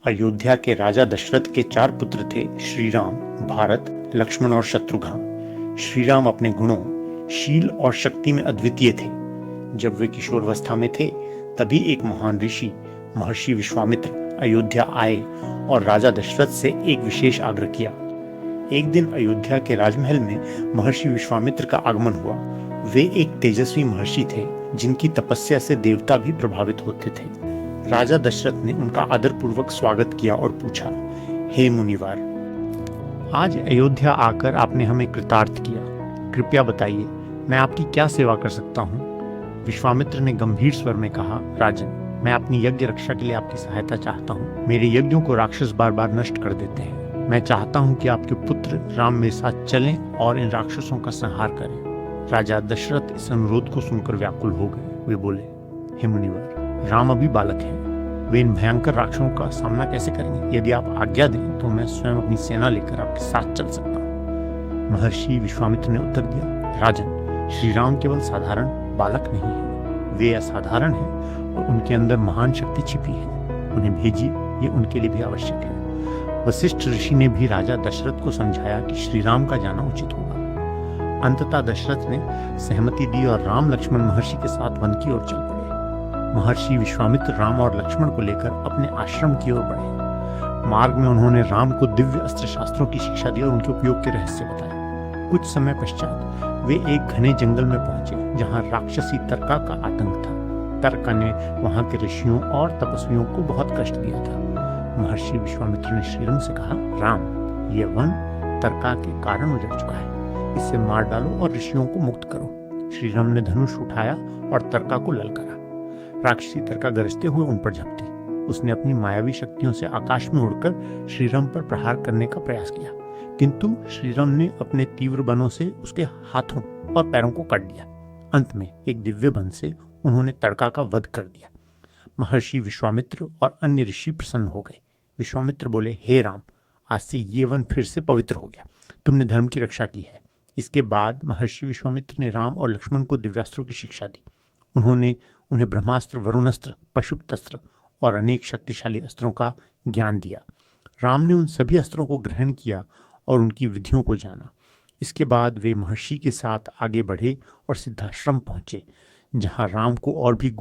अयोध्या के राजा दशरथ के 4 पुत्र थे, श्री राम, भारत, लक्ष्मण और शत्रुघ्न। श्री राम अपने गुणों, शील और शक्ति में अद्वितीय थे। जब वे किशोरावस्था में थे तभी एक महान ऋषि महर्षि विश्वामित्र अयोध्या आए और राजा दशरथ से एक विशेष आग्रह किया। एक दिन अयोध्या के राजमहल में महर्षि विश्वामित्र का आगमन हुआ। वे एक तेजस्वी महर्षि थे जिनकी तपस्या से देवता भी प्रभावित होते थे। राजा दशरथ ने उनका आदरपूर्वक स्वागत किया और पूछा, हे मुनिवर, आज अयोध्या आकर आपने हमें कृतार्थ किया। कृपया बताइए, मैं आपकी क्या सेवा कर सकता हूँ? विश्वामित्र ने गंभीर स्वर में कहा, राजन, मैं अपनी यज्ञ रक्षा के लिए आपकी सहायता चाहता हूँ। मेरे यज्ञों को राक्षस बार बार नष्ट कर देते हैं। मैं चाहता हूँ कि आपके पुत्र राम मेरे साथ चलें और इन राक्षसों का संहार करें। राजा दशरथ इस अनुरोध को सुनकर व्याकुल हो गए। वे बोले, हे मुनिवर, राम अभी बालक है, वे इन भयंकर राक्षसों का सामना कैसे करेंगे? यदि आप आज्ञा दें तो मैं स्वयं अपनी सेना लेकर आपके साथ चल सकता हूँ। महर्षि विश्वामित्र ने उत्तर दिया, राजन, श्री राम केवल साधारण बालक नहीं है, वे असाधारण हैं और उनके अंदर महान शक्ति छिपी है। उन्हें भेजिए, ये उनके लिए भी आवश्यक है। वशिष्ठ ऋषि ने भी राजा दशरथ को समझाया कि श्री राम का जाना उचित होगा। अंततः दशरथ ने सहमति दी और राम लक्ष्मण महर्षि के साथ वन की ओर चल पड़े। महर्षि विश्वामित्र राम और लक्ष्मण को लेकर अपने आश्रम की ओर बढ़े। मार्ग में उन्होंने राम को दिव्य अस्त्र शास्त्रों की शिक्षा दी और उनके उपयोग के रहस्य बताए। कुछ समय पश्चात वे एक घने जंगल में पहुंचे जहां राक्षसी तरका का आतंक था। तरका ने वहां के ऋषियों और तपस्वियों को बहुत कष्ट दिया था। महर्षि विश्वामित्र ने श्रीराम से कहा, राम, ये वन तरका के कारण उजड़ चुका है, इसे मार डालो और ऋषियों को मुक्त करो। श्रीराम ने धनुष उठाया और तरका को ललकारा। राक्षसी तरका गरजते हुए उन पर झपटी। उसने अपनी मायावी शक्तियों से आकाश में उड़कर श्रीराम पर प्रहार करने का प्रयास किया, किंतु श्रीराम ने अपने तीव्र बनों से उसके हाथों और पैरों को काट दिया। अंत में एक दिव्य बन से उन्होंने तरका का वध कर दिया। महर्षि विश्वामित्र और अन्य ऋषि प्रसन्न हो गए। विश्वामित्र बोले, हे राम, आज से ये वन फिर से पवित्र हो गया। तुमने धर्म की रक्षा की है। इसके बाद महर्षि विश्वामित्र ने राम और लक्ष्मण को दिव्यास्त्रों की शिक्षा दी। उन्होंने उन्हें ब्रह्मास्त्र, वरुणास्त्र, पशुपतास्त्र और अनेक शक्तिशाली अस्त्रों का ज्ञान दिया। राम ने उन सभी अस्त्रों को ग्रहण किया और उनकी विधियों को जाना। इसके बाद वे महर्षि के साथ आगे बढ़े और सिद्धाश्रम पहुंचे, जहां राम को और भी